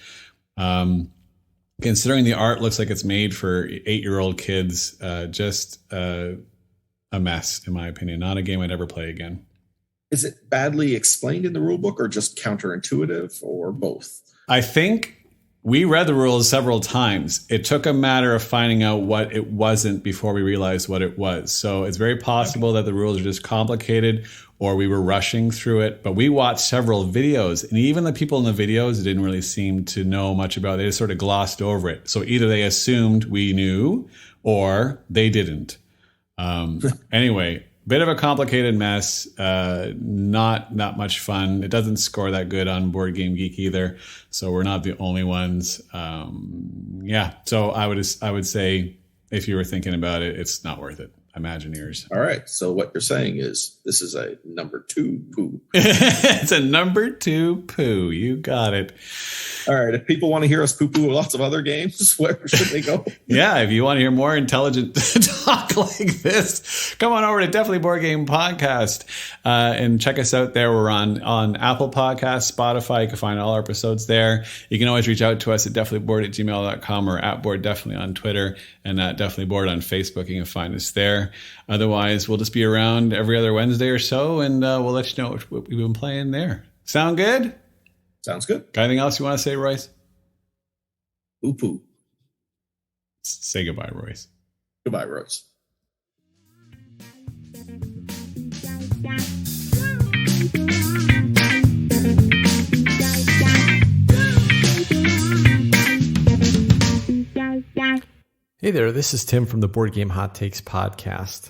Considering the art looks like it's made for 8-year-old kids, just a mess, in my opinion. Not a game I'd ever play again. Is it badly explained in the rule book or just counterintuitive or both? I think we read the rules several times. It took a matter of finding out what it wasn't before we realized what it was. So it's very possible that the rules are just complicated or we were rushing through it. But we watched several videos, and even the people in the videos didn't really seem to know much about it. They just sort of glossed over it. So either they assumed we knew or they didn't. Anyway, bit of a complicated mess. Not much fun. It doesn't score that good on Board Game Geek either. So we're not the only ones. So I would say if you were thinking about it, it's not worth it. Imagineers. All right. So what you're saying is this is a number 2 poo. It's a number 2 poo. You got it. All right. If people want to hear us poo-poo lots of other games, where should they go? Yeah, if you want to hear more intelligent talk like this, come on over to Definitely Board Game Podcast and check us out there. We're on Apple Podcasts, Spotify. You can find all our episodes there. You can always reach out to us at definitelyboard@gmail.com or at Board Definitely on Twitter and at Definitely Board on Facebook. You can find us there. Otherwise, we'll just be around every other Wednesday or so, and we'll let you know what we've been playing there. Sound good? Sounds good. Got anything else you want to say, Royce? Poo-poo. Say goodbye, Royce. Goodbye, Royce. Hey there, this is Tim from the Board Game Hot Takes podcast.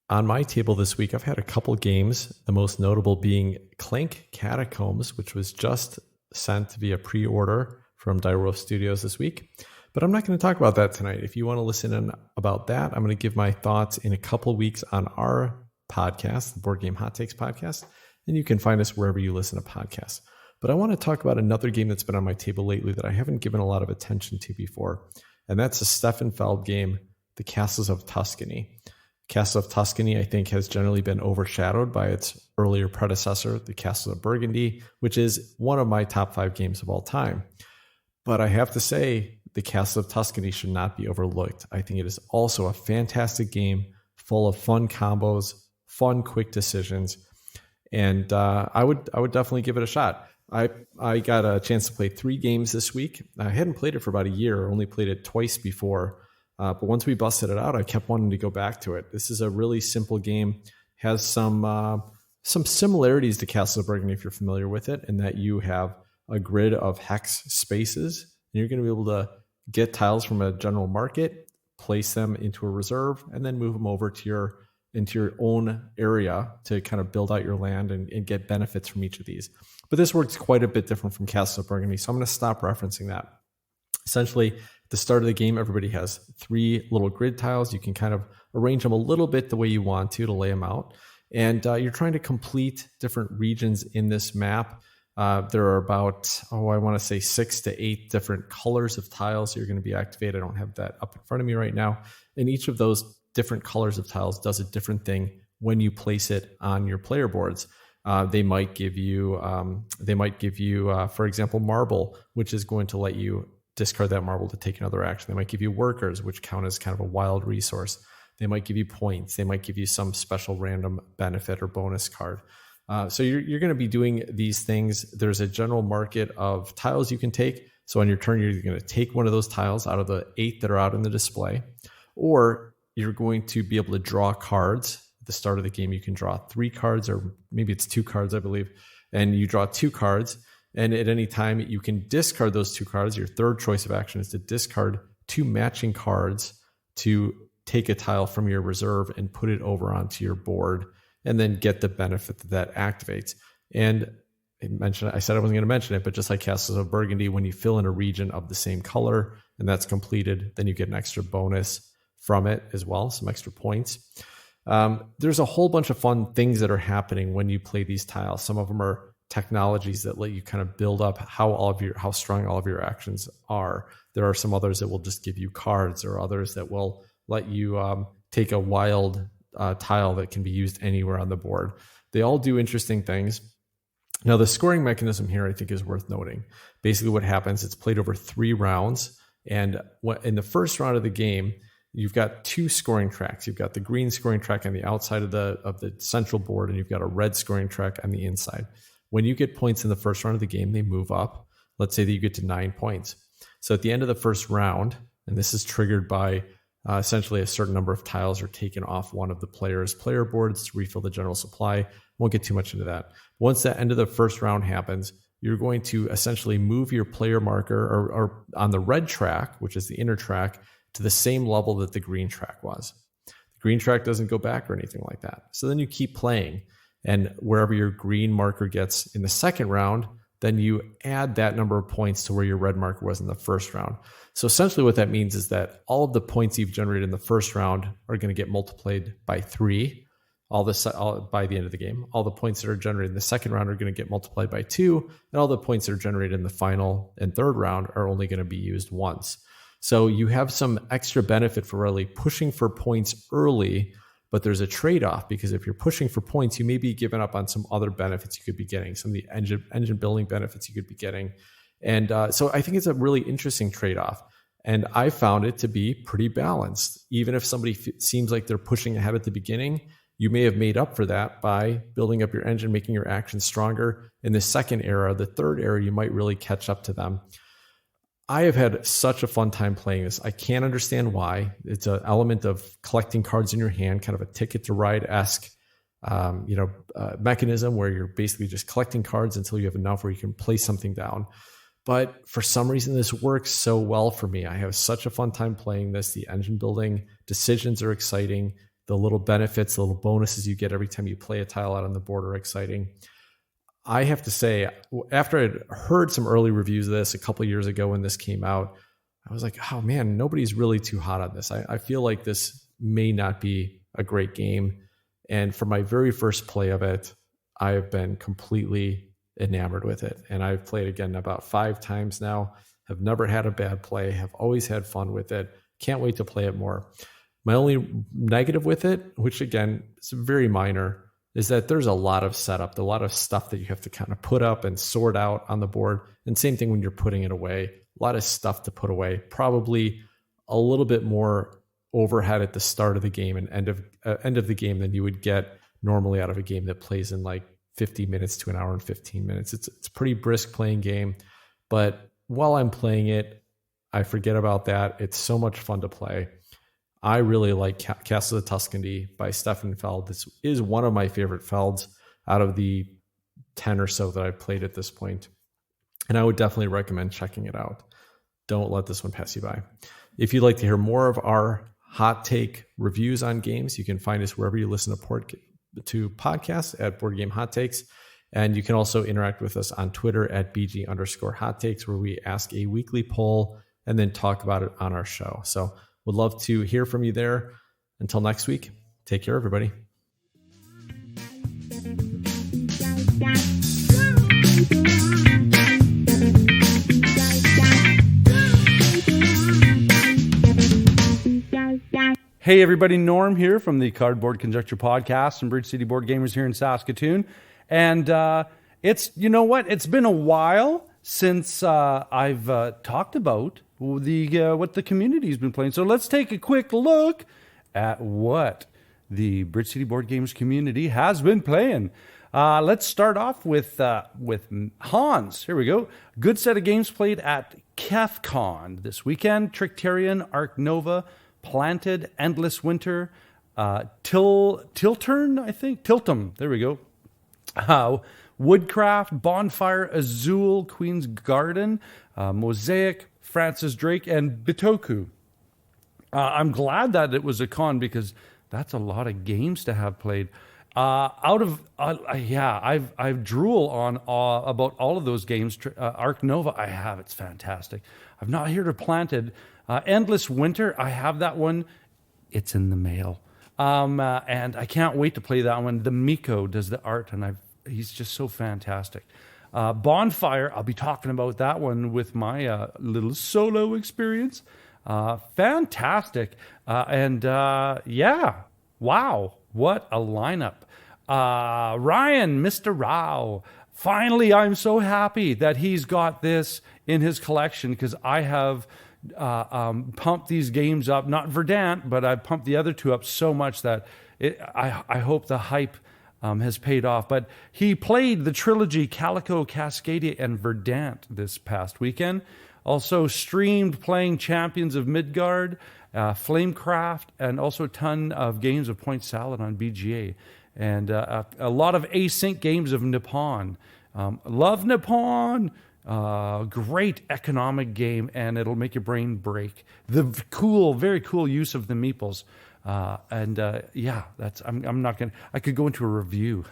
On my table this week, I've had a couple games, the most notable being Clank Catacombs, which was just sent via pre-order from Dairo Studios this week. But I'm not going to talk about that tonight. If you want to listen in about that, I'm going to give my thoughts in a couple weeks on our podcast, the Board Game Hot Takes podcast, and you can find us wherever you listen to podcasts. But I want to talk about another game that's been on my table lately that I haven't given a lot of attention to before, and that's a Stefan Feld game, The Castles of Tuscany. Castles of Tuscany, I think, has generally been overshadowed by its earlier predecessor, The Castles of Burgundy, which is one of my top 5 games of all time. But I have to say, The Castles of Tuscany should not be overlooked. I think it is also a fantastic game, full of fun combos, fun, quick decisions, and I would definitely give it a shot. I got a chance to play 3 games this week. I hadn't played it for about a year, only played it twice before. But once we busted it out, I kept wanting to go back to it. This is a really simple game. Has some similarities to Castle of Burgundy if you're familiar with it, in that you have a grid of hex spaces. And you're going to be able to get tiles from a general market, place them into a reserve, and then move them over to into your own area to kind of build out your land and get benefits from each of these. But this works quite a bit different from Castle of Burgundy, so I'm going to stop referencing that. Essentially, at the start of the game, everybody has 3 little grid tiles. You can kind of arrange them a little bit the way you want to lay them out. And you're trying to complete different regions in this map. There are about, I want to say 6 to 8 different colors of tiles you're going to be activated. I don't have that up in front of me right now. And each of those different colors of tiles does a different thing when you place it on your player boards. They might give you, for example, marble, which is going to let you discard that marble to take another action. They might give you workers, which count as kind of a wild resource. They might give you points. They might give you some special random benefit or bonus card. So you're going to be doing these things. There's a general market of tiles you can take. So on your turn, you're going to take one of those tiles out of the 8 that are out in the display, or you're going to be able to draw cards. At the start of the game, you can draw 3 cards, or maybe it's 2 cards, I believe. And you draw 2 cards. And at any time, you can discard those 2 cards. Your third choice of action is to discard 2 matching cards to take a tile from your reserve and put it over onto your board, and then get the benefit that activates. And I said I wasn't going to mention it, but just like Castles of Burgundy, when you fill in a region of the same color and that's completed, then you get an extra bonus from it as well, some extra points. There's a whole bunch of fun things that are happening when you play these tiles. Some of them are technologies that let you kind of build up how strong all of your actions are. There are some others that will just give you cards, or others that will let you take a wild tile that can be used anywhere on the board. They all do interesting things. Now, the scoring mechanism here, I think, is worth noting. Basically what happens, it's played over 3 rounds. And in the first round of the game, you've got two scoring tracks. You've got the green scoring track on the outside of the central board, and you've got a red scoring track on the inside. When you get points in the first round of the game, they move up. Let's say that you get to 9 points. So at the end of the first round, and this is triggered by essentially a certain number of tiles are taken off one of the player's player boards to refill the general supply. Won't get too much into that. Once that end of the first round happens, you're going to essentially move your player marker or on the red track, which is the inner track, to the same level that the green track was. The green track doesn't go back or anything like that. So then you keep playing, and wherever your green marker gets in the second round, then you add that number of points to where your red marker was in the first round. So essentially what that means is that all of the points you've generated in the first round are going to get multiplied by 3 by the end of the game. All the points that are generated in the second round are going to get multiplied by 2, and all the points that are generated in the final and third round are only going to be used once. So you have some extra benefit for really pushing for points early, but there's a trade-off, because if you're pushing for points, you may be giving up on some other benefits you could be getting, some of the engine building benefits you could be getting. And so I think it's a really interesting trade-off. And I found it to be pretty balanced. Even if somebody seems like they're pushing ahead at the beginning, you may have made up for that by building up your engine, making your actions stronger. In the second era, the third era, you might really catch up to them. I have had such a fun time playing this. I can't understand why. It's an element of collecting cards in your hand, kind of a Ticket to Ride-esque mechanism where you're basically just collecting cards until you have enough where you can place something down. But for some reason, this works so well for me. I have such a fun time playing this. The engine building decisions are exciting. The little benefits, the little bonuses you get every time you play a tile out on the board are exciting. I have to say, after I'd heard some early reviews of this a couple of years ago when this came out, I was like, oh man, nobody's really too hot on this. I feel like this may not be a great game. And for my very first play of it, I have been completely enamored with it. And I've played again about 5 times now, have never had a bad play, have always had fun with it. Can't wait to play it more. My only negative with it, which again, is very minor, is that there's a lot of setup, a lot of stuff that you have to kind of put up and sort out on the board. And same thing when you're putting it away, a lot of stuff to put away, probably a little bit more overhead at the start of the game and end of the game than you would get normally out of a game that plays in like 50 minutes to an hour and 15 minutes. It's a pretty brisk playing game, but while I'm playing it, I forget about that. It's so much fun to play. I really like Castle of Tuscany by Stefan Feld. This is one of my favorite Felds out of the 10 or so that I've played at this point. And I would definitely recommend checking it out. Don't let this one pass you by. If you'd like to hear more of our hot take reviews on games, you can find us wherever you listen to podcasts at Board Game Hot Takes. And you can also interact with us on Twitter at BG_Hot Takes, where we ask a weekly poll and then talk about it on our show. So would love to hear from you there. Until next week, take care, everybody. Hey everybody, Norm here from the Cardboard Conjecture podcast and Bridge City Board Gamers here in Saskatoon. And it's been a while since I've talked about what the community's been playing. So let's take a quick look at what the Bridge City Board Games community has been playing. Let's start off with Hans. Here we go. Good set of games played at KefCon this weekend. Trictarian, Arc Nova, Planted, Endless Winter, Tilturn, I think. Tiltum. There we go. Woodcraft, Bonfire, Azul, Queen's Garden, Mosaic, Francis Drake, and Bitoku. I'm glad that it was a con because that's a lot of games to have played. I've drool on about all of those games. Arc Nova, I have. It's fantastic. I've not heard of Planted. Endless Winter, I have that one. It's in the mail. And I can't wait to play that one. The Miko does the art, and he's just so fantastic. Bonfire, I'll be talking about that one with my little solo experience. Fantastic. Wow, what a lineup. Ryan, Mr. Rao. Finally, I'm so happy that he's got this in his collection because I have pumped these games up. Not Verdant, but I pumped the other two up so much that I hope the hype has paid off. But he played the trilogy Calico, Cascadia, and Verdant this past weekend. Also streamed playing Champions of Midgard, Flamecraft, and also a ton of games of Point Salad on BGA. And a lot of async games of Nippon. Love Nippon. Great economic game, and it'll make your brain break. The very cool use of the meeples. That's I'm not gonna. I could go into a review,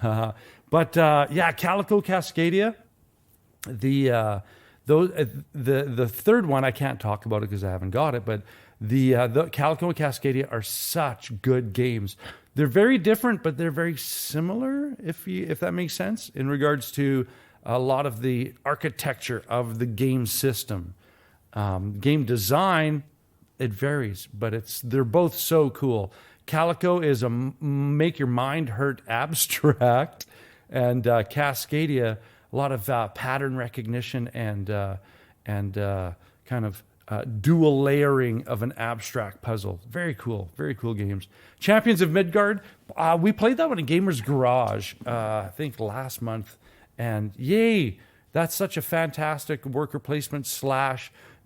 but Calico Cascadia. The third one I can't talk about it because I haven't got it. But the Calico and Cascadia are such good games. They're very different, but they're very similar. If that makes sense in regards to a lot of the architecture of the game system, game design. It varies, but they're both so cool. Calico is a make your mind hurt abstract, and Cascadia, a lot of pattern recognition and kind of dual layering of an abstract puzzle. Very cool games. Champions of Midgard, we played that one in Gamers Garage, I think last month, and yay, that's such a fantastic worker placement /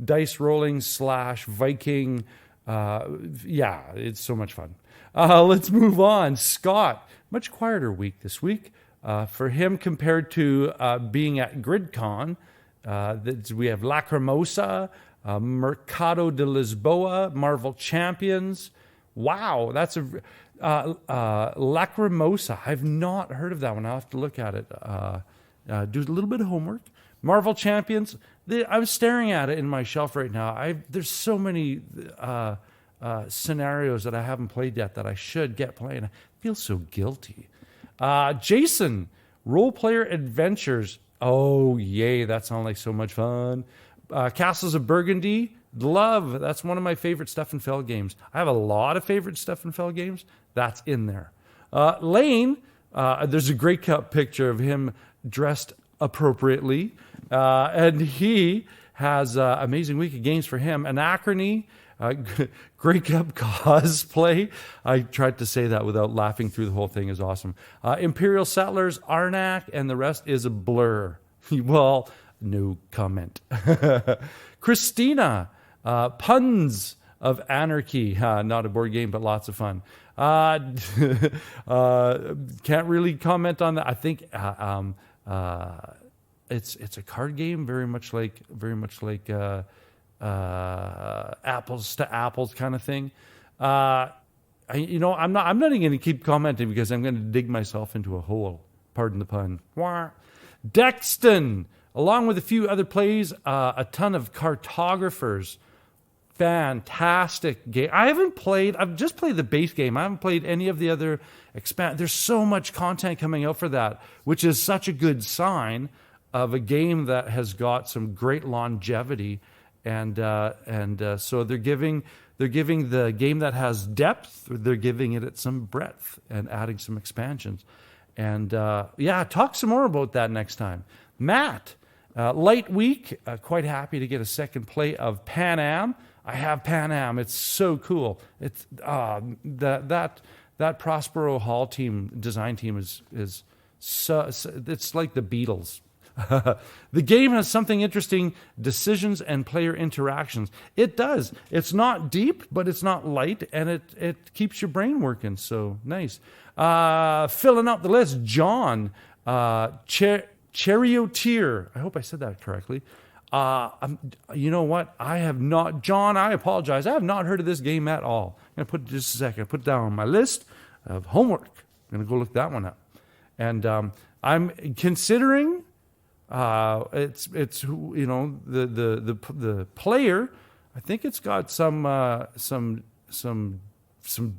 dice rolling / Viking. It's so much fun. Let's move on. Scott, much quieter week this week for him compared to being at GridCon. We have Lacrimosa, Mercado de Lisboa, Marvel Champions. Wow, that's a Lacrimosa. I've not heard of that one. I'll have to look at it. Do a little bit of homework. Marvel Champions. I'm staring at it in my shelf right now. There's so many scenarios that I haven't played yet that I should get playing. I feel so guilty. Jayson, Role Player Adventures. Oh, yay. That sounds like so much fun. Castles of Burgundy. Love. That's one of my favorite Stefan Feld games. I have a lot of favorite Stefan Feld games. That's in there. Lane, there's a great picture of him dressed appropriately. And he has amazing week of games for him. Anachrony, Grey Cup cosplay. I tried to say that without laughing through the whole thing is awesome. Imperial Settlers, Arnak, and the rest is a blur. Well, no comment. Christina, Puns of Anarchy. Not a board game, but lots of fun. Can't really comment on that. I think it's a card game, very much like apples to apples kind of thing. I'm not even going to keep commenting because I'm going to dig myself into a hole. Pardon the pun. Dexton, along with a few other plays, a ton of cartographers. Fantastic game. I've just played the base game. I haven't played any of the other expand. There's so much content coming out for that, which is such a good sign of a game that has got some great longevity. And so they're giving the game that has depth, they're giving it some breadth and adding some expansions. And talk some more about that next time. Matt, light week, quite happy to get a second play of Pan Am. I have Pan Am. It's so cool. It's that Prospero Hall design team is so it's like the Beatles. The game has something interesting, decisions and player interactions. It does. It's not deep, but it's not light, and it keeps your brain working. So nice. Filling up the list, John, Charioteer. I hope I said that correctly. You know what? I have not, John, I apologize. I have not heard of this game at all. I'm going to put it just a second. I put it down on my list of homework. I'm going to go look that one up. And I'm considering it's the player. I think it's got some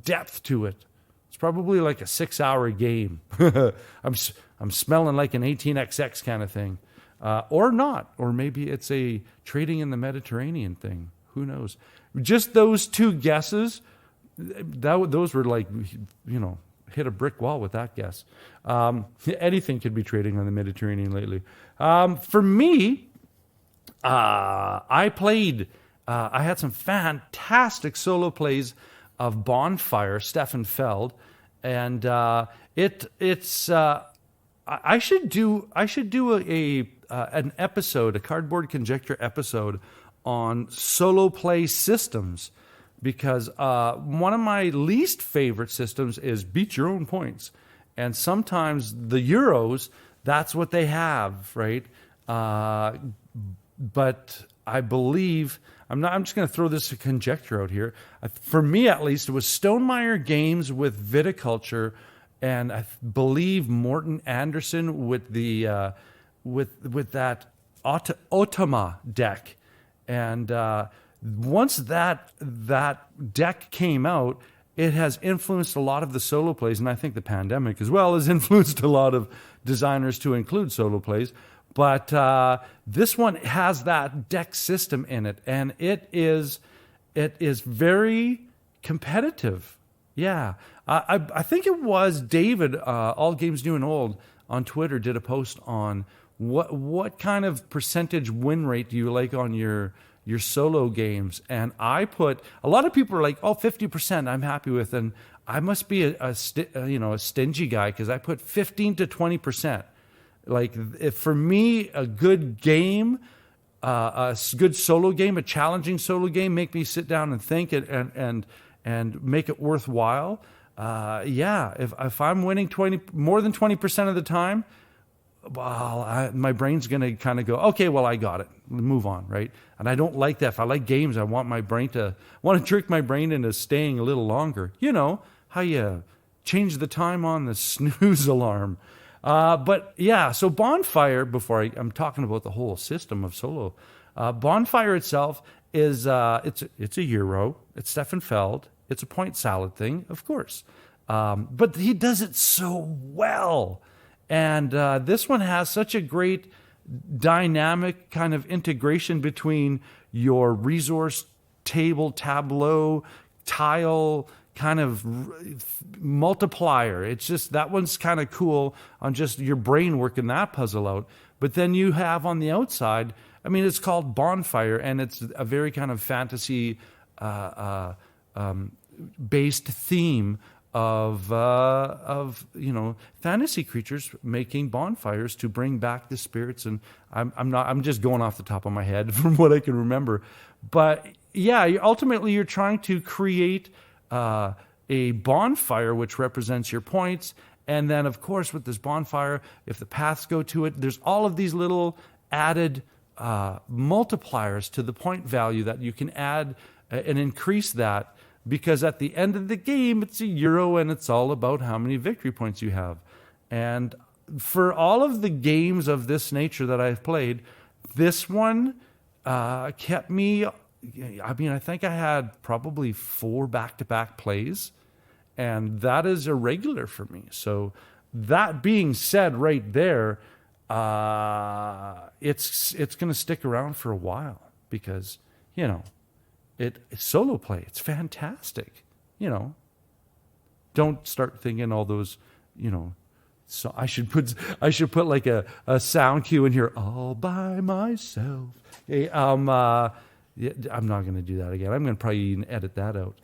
depth to it. It's probably like a 6-hour game. I'm smelling like an 18xx kind of thing. Or not. Or maybe it's a trading in the Mediterranean thing. Who knows? Just those two guesses, those were like, hit a brick wall with that guess. Anything could be trading on the Mediterranean lately. For me, I played I had some fantastic solo plays of Bonfire, Stefan Feld, and it's. I should do an episode, a Cardboard Conjecture episode on solo play systems, because one of my least favorite systems is beat your own points, and sometimes the Euros, that's what they have, right? But I believe I'm just going to throw this conjecture out here. For me, at least, it was Stonemaier Games with Viticulture, and I believe Morten Andersen with the with that Otama deck. And once that deck came out, it has influenced a lot of the solo plays, and I think the pandemic as well has influenced a lot of designers to include solo plays. But this one has that deck system in it, and it is very competitive. Yeah, I think it was David, All Games New and Old, on Twitter did a post on what kind of percentage win rate do you like on your solo games, and I put, a lot of people are like, 50% I'm happy with, and I must be a stingy guy because I put 15 to 20%. Like, if for me, a good game, a good solo game, a challenging solo game, make me sit down and think and make it worthwhile. If I'm winning more than 20% of the time, well, my brain's going to kind of go, okay, well, I got it. Move on, right? And I don't like that. If I like games, I want to trick my brain into staying a little longer. You know how you change the time on the snooze alarm. But yeah, so Bonfire, before I'm talking about the whole system of solo, Bonfire itself is, it's a Euro, it's Stefan Feld, it's a point salad thing, of course. But he does it so well. And this one has such a great dynamic kind of integration between your resource table, tableau, tile, kind of multiplier. It's just, that one's kind of cool on just your brain working that puzzle out. But then you have on the outside, I mean, it's called Bonfire, and it's a very kind of fantasy based theme of fantasy creatures making bonfires to bring back the spirits. And I'm just going off the top of my head from what I can remember. But yeah, ultimately you're trying to create a bonfire, which represents your points. And then, of course, with this bonfire, if the paths go to it, there's all of these little added multipliers to the point value that you can add and increase that, because at the end of the game, it's a Euro, and it's all about how many victory points you have. And for all of the games of this nature that I've played, this one kept me... I mean, I think I had probably 4 back-to-back plays, and that is irregular for me. So that being said right there, it's going to stick around for a while because, it's solo play. It's fantastic, Don't start thinking all those, so I should put like a sound cue in here, all by myself. Hey, yeah, I'm not going to do that again. I'm going to probably even edit that out.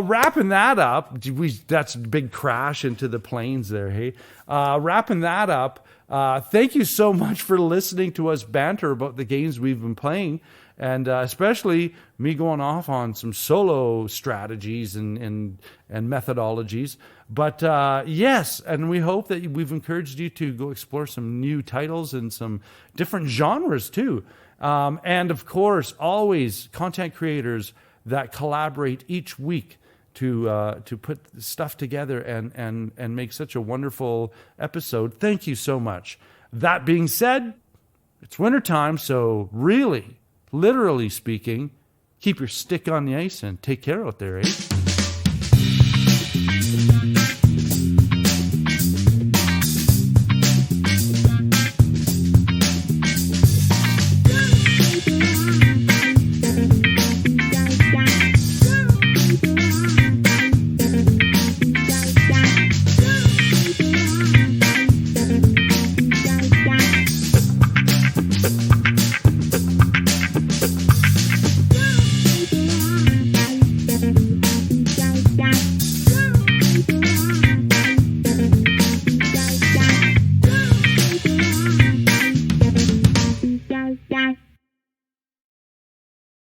Wrapping that up, that's a big crash into the planes there, hey? Wrapping that up, thank you so much for listening to us banter about the games we've been playing, and especially me going off on some solo strategies and methodologies. But yes, and we hope that we've encouraged you to go explore some new titles and some different genres too. And of course, always content creators that collaborate each week to put stuff together and make such a wonderful episode. Thank you so much. That being said, it's wintertime, so really, literally speaking, keep your stick on the ice and take care out there, eh?